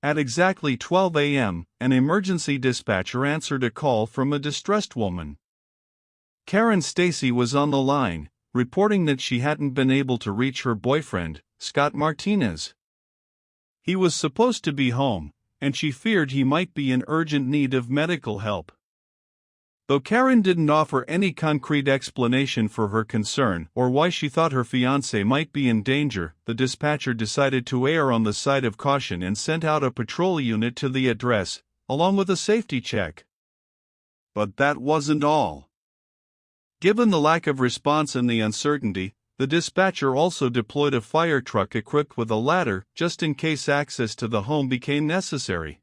At exactly 12 a.m., an emergency dispatcher answered a call from a distressed woman. Karen Stacy was on the line, reporting that she hadn't been able to reach her boyfriend, Scott Martinez. He was supposed to be home, and she feared he might be in urgent need of medical help. Though Karen didn't offer any concrete explanation for her concern or why she thought her fiancé might be in danger, the dispatcher decided to err on the side of caution and sent out a patrol unit to the address, along with a safety check. But that wasn't all. Given the lack of response and the uncertainty, the dispatcher also deployed a fire truck equipped with a ladder just in case access to the home became necessary.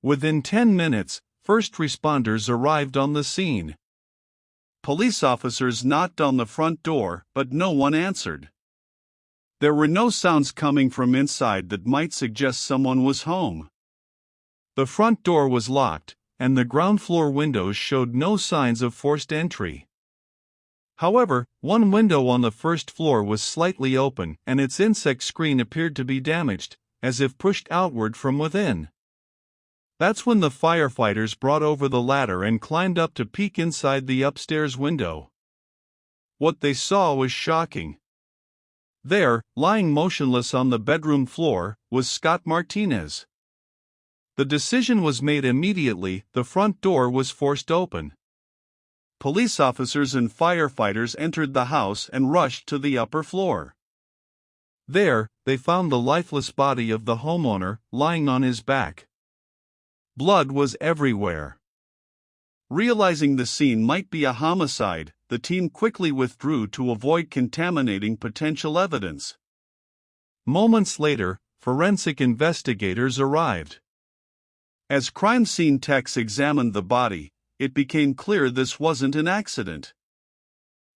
Within 10 minutes, first responders arrived on the scene. Police officers knocked on the front door, but no one answered. There were no sounds coming from inside that might suggest someone was home. The front door was locked, and the ground floor windows showed no signs of forced entry. However, one window on the first floor was slightly open, and its insect screen appeared to be damaged, as if pushed outward from within. That's when the firefighters brought over the ladder and climbed up to peek inside the upstairs window. What they saw was shocking. There, lying motionless on the bedroom floor, was Scott Martinez. The decision was made immediately. The front door was forced open. Police officers and firefighters entered the house and rushed to the upper floor. There, they found the lifeless body of the homeowner, lying on his back. Blood was everywhere. Realizing the scene might be a homicide, the team quickly withdrew to avoid contaminating potential evidence. Moments later, forensic investigators arrived. As crime scene techs examined the body, it became clear this wasn't an accident.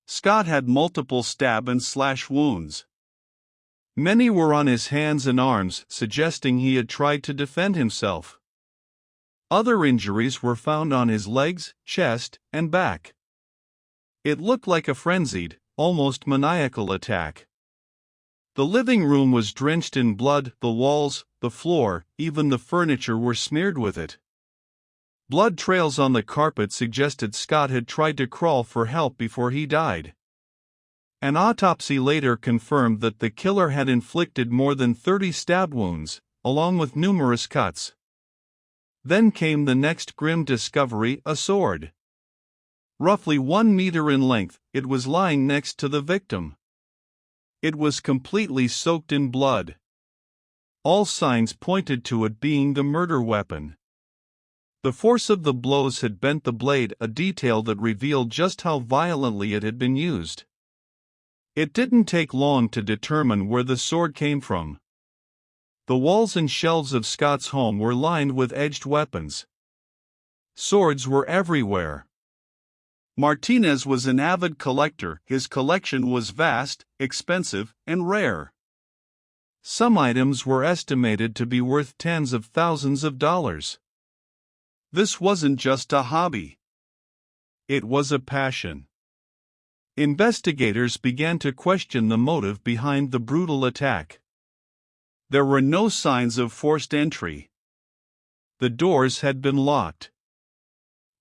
Scott had multiple stab and slash wounds. Many were on his hands and arms, suggesting he had tried to defend himself. Other injuries were found on his legs, chest, and back. It looked like a frenzied, almost maniacal attack. The living room was drenched in blood, the walls, the floor, even the furniture were smeared with it. Blood trails on the carpet suggested Scott had tried to crawl for help before he died. An autopsy later confirmed that the killer had inflicted more than 30 stab wounds, along with numerous cuts. Then came the next grim discovery: a sword. Roughly 1 meter in length, it was lying next to the victim. It was completely soaked in blood. All signs pointed to it being the murder weapon. The force of the blows had bent the blade, a detail that revealed just how violently it had been used. It didn't take long to determine where the sword came from. The walls and shelves of Scott's home were lined with edged weapons. Swords were everywhere. Martinez was an avid collector. His collection was vast, expensive, and rare. Some items were estimated to be worth tens of thousands of dollars. This wasn't just a hobby. It was a passion. Investigators began to question the motive behind the brutal attack. There were no signs of forced entry. The doors had been locked.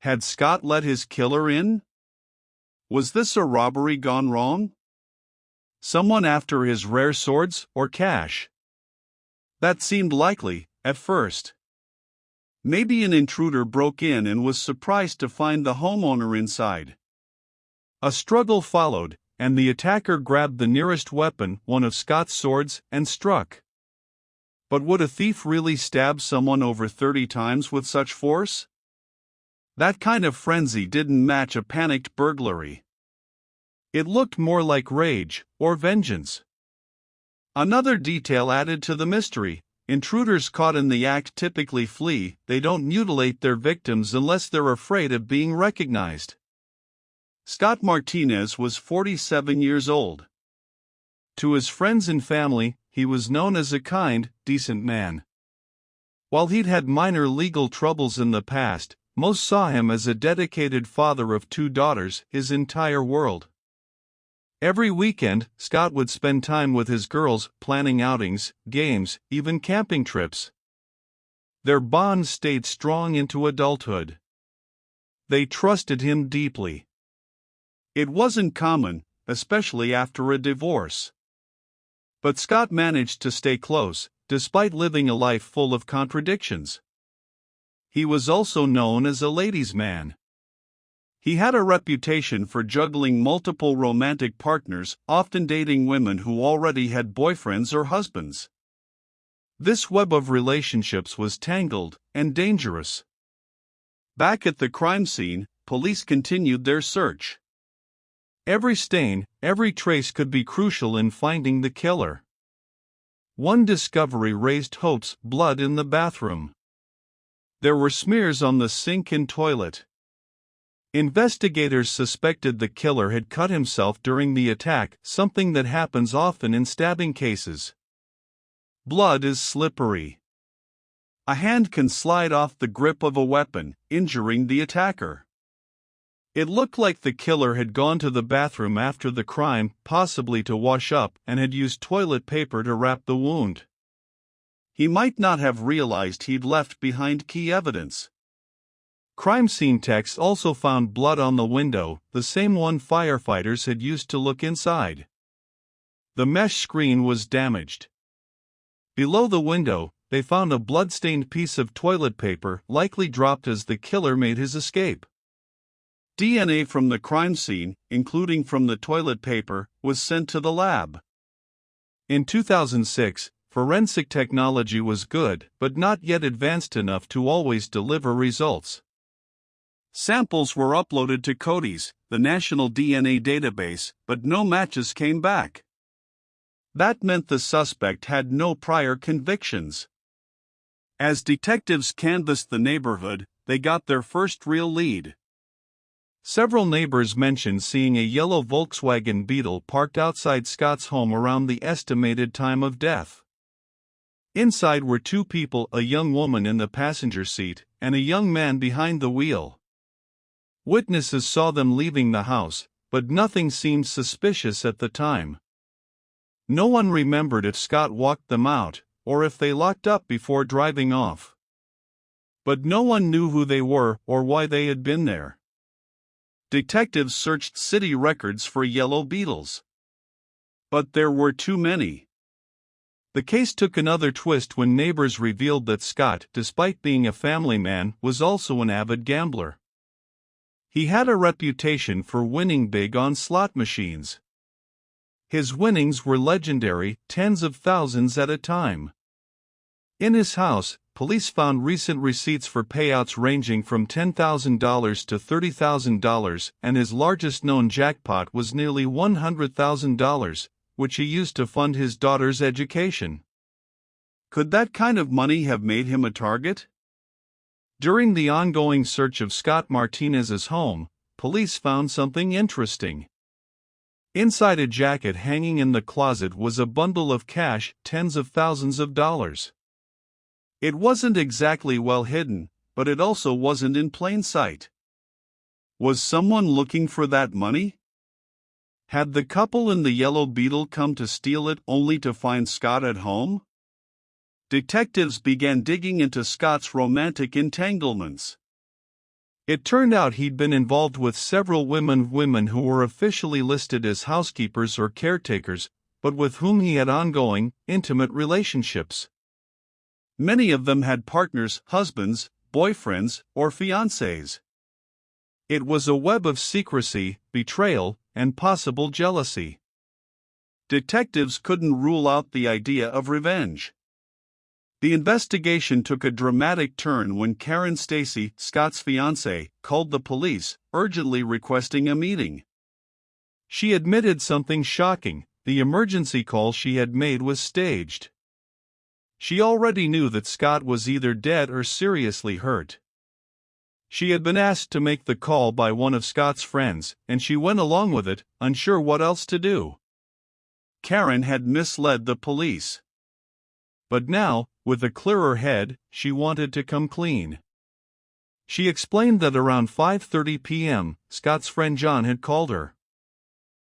Had Scott let his killer in? Was this a robbery gone wrong? Someone after his rare swords or cash? That seemed likely, at first. Maybe an intruder broke in and was surprised to find the homeowner inside. A struggle followed, and the attacker grabbed the nearest weapon, one of Scott's swords, and struck. But would a thief really stab someone over 30 times with such force? That kind of frenzy didn't match a panicked burglary. It looked more like rage, or vengeance. Another detail added to the mystery: intruders caught in the act typically flee. They don't mutilate their victims unless they're afraid of being recognized. Scott Martinez was 47 years old. To his friends and family, he was known as a kind, decent man. While he'd had minor legal troubles in the past, most saw him as a dedicated father of 2 daughters, his entire world. Every weekend, Scott would spend time with his girls, planning outings, games, even camping trips. Their bond stayed strong into adulthood. They trusted him deeply. It wasn't common, especially after a divorce. But Scott managed to stay close, despite living a life full of contradictions. He was also known as a ladies' man. He had a reputation for juggling multiple romantic partners, often dating women who already had boyfriends or husbands. This web of relationships was tangled and dangerous. Back at the crime scene, police continued their search. Every stain, every trace could be crucial in finding the killer. One discovery raised hopes: blood in the bathroom. There were smears on the sink and toilet. Investigators suspected the killer had cut himself during the attack, something that happens often in stabbing cases. Blood is slippery. A hand can slide off the grip of a weapon, injuring the attacker. It looked like the killer had gone to the bathroom after the crime, possibly to wash up, and had used toilet paper to wrap the wound. He might not have realized he'd left behind key evidence. Crime scene techs also found blood on the window, the same one firefighters had used to look inside. The mesh screen was damaged. Below the window, they found a blood-stained piece of toilet paper, likely dropped as the killer made his escape. DNA from the crime scene, including from the toilet paper, was sent to the lab. In 2006, forensic technology was good, but not yet advanced enough to always deliver results. Samples were uploaded to CODIS, the national DNA database, but no matches came back. That meant the suspect had no prior convictions. As detectives canvassed the neighborhood, they got their first real lead. Several neighbors mentioned seeing a yellow Volkswagen Beetle parked outside Scott's home around the estimated time of death. Inside were two people, a young woman in the passenger seat, and a young man behind the wheel. Witnesses saw them leaving the house, but nothing seemed suspicious at the time. No one remembered if Scott walked them out, or if they locked up before driving off. But no one knew who they were or why they had been there. Detectives searched city records for yellow Beetles. But there were too many. The case took another twist when neighbors revealed that Scott, despite being a family man, was also an avid gambler. He had a reputation for winning big on slot machines. His winnings were legendary, tens of thousands at a time. In his house, police found recent receipts for payouts ranging from $10,000 to $30,000, and his largest known jackpot was nearly $100,000, which he used to fund his daughter's education. Could that kind of money have made him a target? During the ongoing search of Scott Martinez's home, police found something interesting. Inside a jacket hanging in the closet was a bundle of cash, tens of thousands of dollars. It wasn't exactly well hidden, but it also wasn't in plain sight. Was someone looking for that money? Had the couple in the yellow Beetle come to steal it only to find Scott at home? Detectives began digging into Scott's romantic entanglements. It turned out he'd been involved with several women who were officially listed as housekeepers or caretakers, but with whom he had ongoing, intimate relationships. Many of them had partners, husbands, boyfriends, or fiancés. It was a web of secrecy, betrayal, and possible jealousy. Detectives couldn't rule out the idea of revenge. The investigation took a dramatic turn when Karen Stacy, Scott's fiancée, called the police, urgently requesting a meeting. She admitted something shocking: the emergency call she had made was staged. She already knew that Scott was either dead or seriously hurt. She had been asked to make the call by one of Scott's friends, and she went along with it, unsure what else to do. Karen had misled the police. But now, with a clearer head, she wanted to come clean. She explained that around 5:30 p.m., Scott's friend John had called her.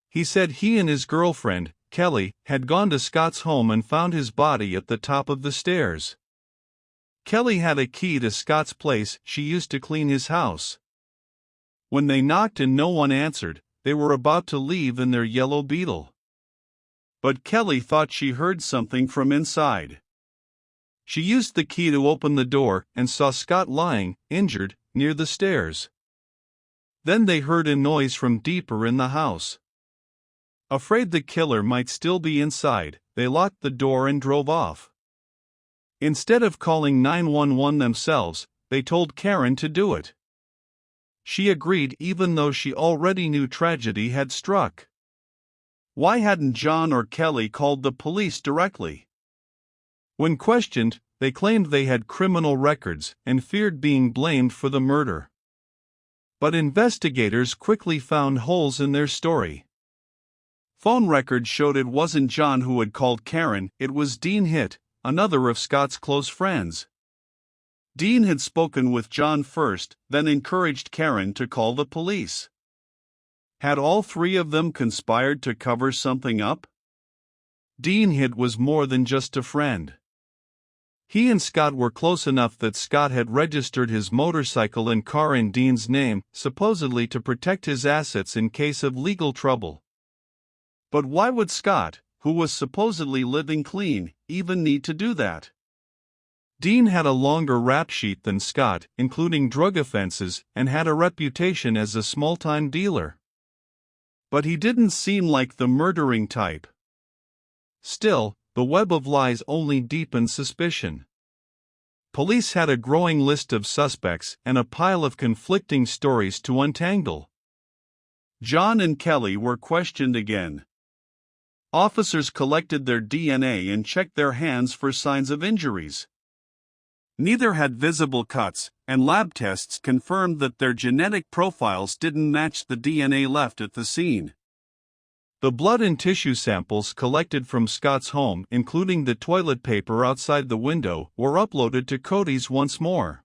He said he and his girlfriend, Kelly, had gone to Scott's home and found his body at the top of the stairs. Kelly had a key to Scott's place. She used to clean his house. When they knocked and no one answered, they were about to leave in their yellow Beetle. But Kelly thought she heard something from inside. She used the key to open the door and saw Scott lying, injured, near the stairs. Then they heard a noise from deeper in the house. Afraid the killer might still be inside, they locked the door and drove off. Instead of calling 911 themselves, they told Karen to do it. She agreed even though she already knew tragedy had struck. Why hadn't John or Kelly called the police directly? When questioned, they claimed they had criminal records and feared being blamed for the murder. But investigators quickly found holes in their story. Phone records showed it wasn't John who had called Karen, it was Dean Hitt, another of Scott's close friends. Dean had spoken with John first, then encouraged Karen to call the police. Had all three of them conspired to cover something up? Dean Hitt was more than just a friend. He and Scott were close enough that Scott had registered his motorcycle and car in Dean's name, supposedly to protect his assets in case of legal trouble. But why would Scott, who was supposedly living clean, even need to do that? Dean had a longer rap sheet than Scott, including drug offenses, and had a reputation as a small-time dealer. But he didn't seem like the murdering type. Still, the web of lies only deepened suspicion. Police had a growing list of suspects and a pile of conflicting stories to untangle. John and Kelly were questioned again. Officers collected their DNA and checked their hands for signs of injuries. Neither had visible cuts, and lab tests confirmed that their genetic profiles didn't match the DNA left at the scene. The blood and tissue samples collected from Scott's home, including the toilet paper outside the window, were uploaded to Cody's once more.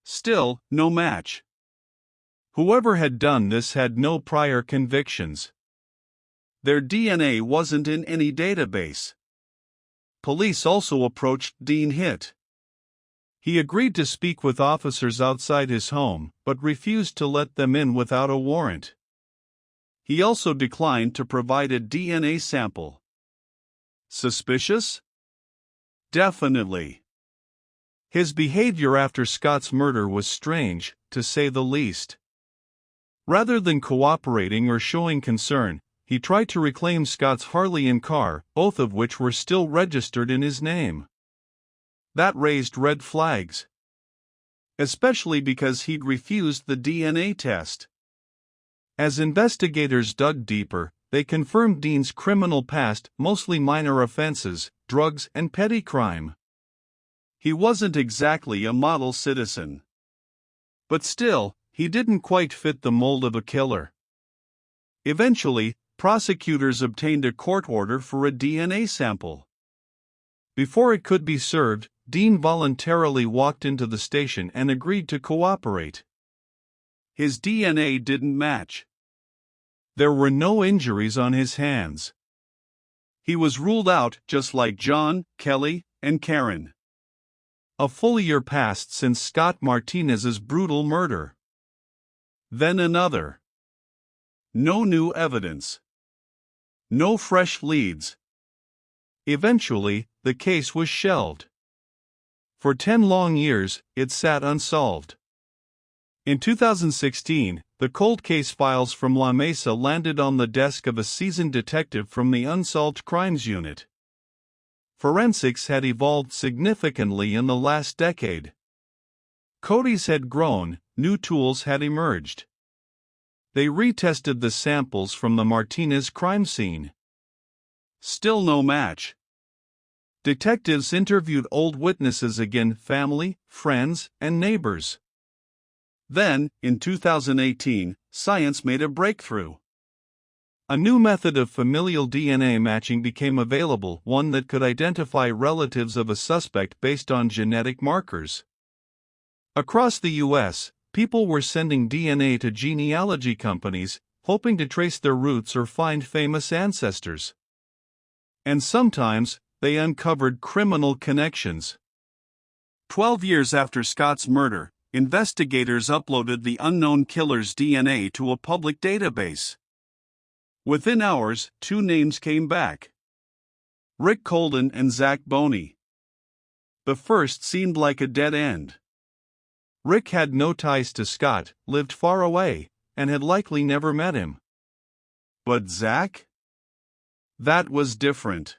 Still, no match. Whoever had done this had no prior convictions. Their DNA wasn't in any database. Police also approached Dean Hitt. He agreed to speak with officers outside his home, but refused to let them in without a warrant. He also declined to provide a DNA sample. Suspicious? Definitely. His behavior after Scott's murder was strange, to say the least. Rather than cooperating or showing concern, he tried to reclaim Scott's Harley and car, both of which were still registered in his name. That raised red flags. Especially because he'd refused the DNA test. As investigators dug deeper, they confirmed Dean's criminal past, mostly minor offenses, drugs, and petty crime. He wasn't exactly a model citizen. But still, he didn't quite fit the mold of a killer. Eventually, prosecutors obtained a court order for a DNA sample. Before it could be served, Dean voluntarily walked into the station and agreed to cooperate. His DNA didn't match. There were no injuries on his hands. He was ruled out just like John, Kelly, and Karen. A full year passed since Scott Martinez's brutal murder. Then another. No new evidence. No fresh leads. Eventually, the case was shelved. For 10 long years, it sat unsolved. In 2016, the cold case files from La Mesa landed on the desk of a seasoned detective from the Unsolved Crimes Unit. Forensics had evolved significantly in the last decade. Cody's had grown, new tools had emerged. They retested the samples from the Martinez crime scene. Still no match. Detectives interviewed old witnesses again, family, friends, and neighbors. Then, in 2018, science made a breakthrough. A new method of familial DNA matching became available, one that could identify relatives of a suspect based on genetic markers. Across the U.S., people were sending DNA to genealogy companies, hoping to trace their roots or find famous ancestors. And sometimes, they uncovered criminal connections. 12 years after Scott's murder, investigators uploaded the unknown killer's DNA to a public database. Within hours, two names came back: Rick Colden and Zach Boney. The first seemed like a dead end. Rick had no ties to Scott, lived far away, and had likely never met him. But Zach? That was different.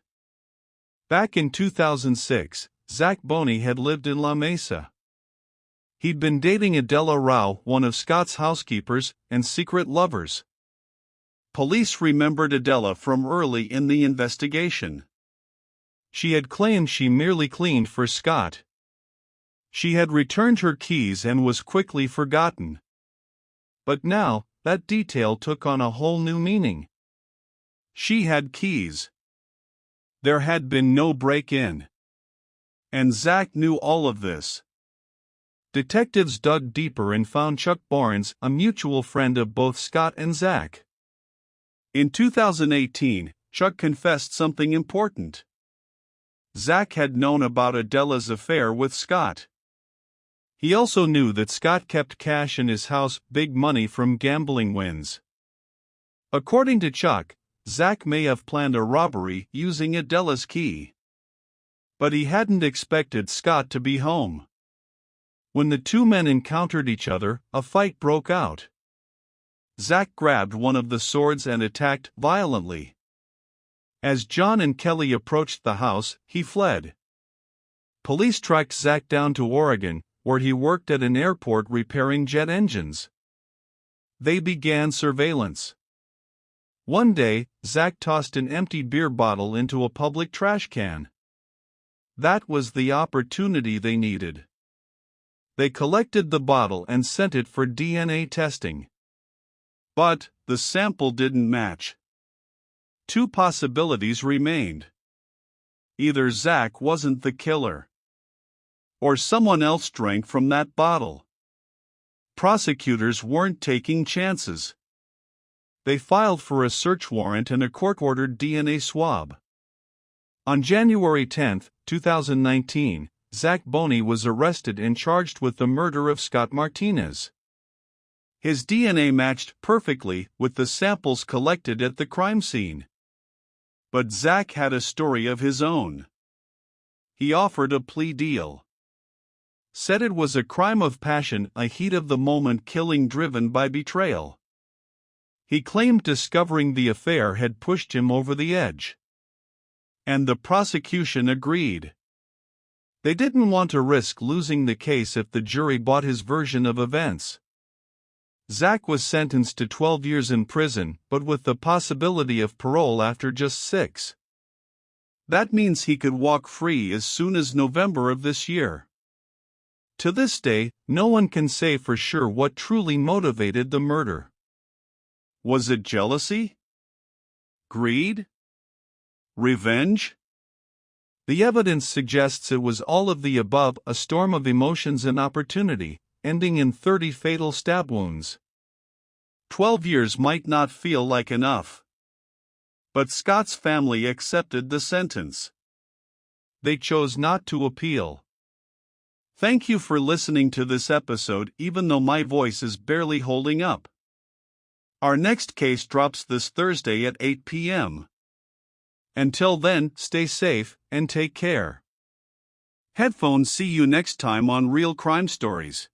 Back in 2006, Zach Boney had lived in La Mesa. He'd been dating Adela Rao, one of Scott's housekeepers and secret lovers. Police remembered Adela from early in the investigation. She had claimed she merely cleaned for Scott. She had returned her keys and was quickly forgotten. But now, that detail took on a whole new meaning. She had keys. There had been no break-in. And Zach knew all of this. Detectives dug deeper and found Chuck Barnes, a mutual friend of both Scott and Zach. In 2018, Chuck confessed something important. Zach had known about Adela's affair with Scott. He also knew that Scott kept cash in his house, big money from gambling wins. According to Chuck, Zach may have planned a robbery using Adela's key. But he hadn't expected Scott to be home. When the two men encountered each other, a fight broke out. Zach grabbed one of the swords and attacked violently. As John and Kelly approached the house, he fled. Police tracked Zach down to Oregon, where he worked at an airport repairing jet engines. They began surveillance. One day, Zach tossed an empty beer bottle into a public trash can. That was the opportunity they needed. They collected the bottle and sent it for DNA testing. But the sample didn't match. Two possibilities remained. Either Zach wasn't the killer, or someone else drank from that bottle. Prosecutors weren't taking chances. They filed for a search warrant and a court-ordered DNA swab. On January 10, 2019, Zach Boney was arrested and charged with the murder of Scott Martinez. His DNA matched perfectly with the samples collected at the crime scene. But Zach had a story of his own. He offered a plea deal. Said it was a crime of passion, a heat-of-the-moment killing driven by betrayal. He claimed discovering the affair had pushed him over the edge. And the prosecution agreed. They didn't want to risk losing the case if the jury bought his version of events. Zach was sentenced to 12 years in prison, but with the possibility of parole after just 6. That means he could walk free as soon as November of this year. To this day, no one can say for sure what truly motivated the murder. Was it jealousy? Greed? Revenge? The evidence suggests it was all of the above, a storm of emotions and opportunity, ending in 30 fatal stab wounds. 12 years might not feel like enough. But Scott's family accepted the sentence. They chose not to appeal. Thank you for listening to this episode, even though my voice is barely holding up. Our next case drops this Thursday at 8 p.m. Until then, stay safe and take care. Headphones, see you next time on Real Crime Stories.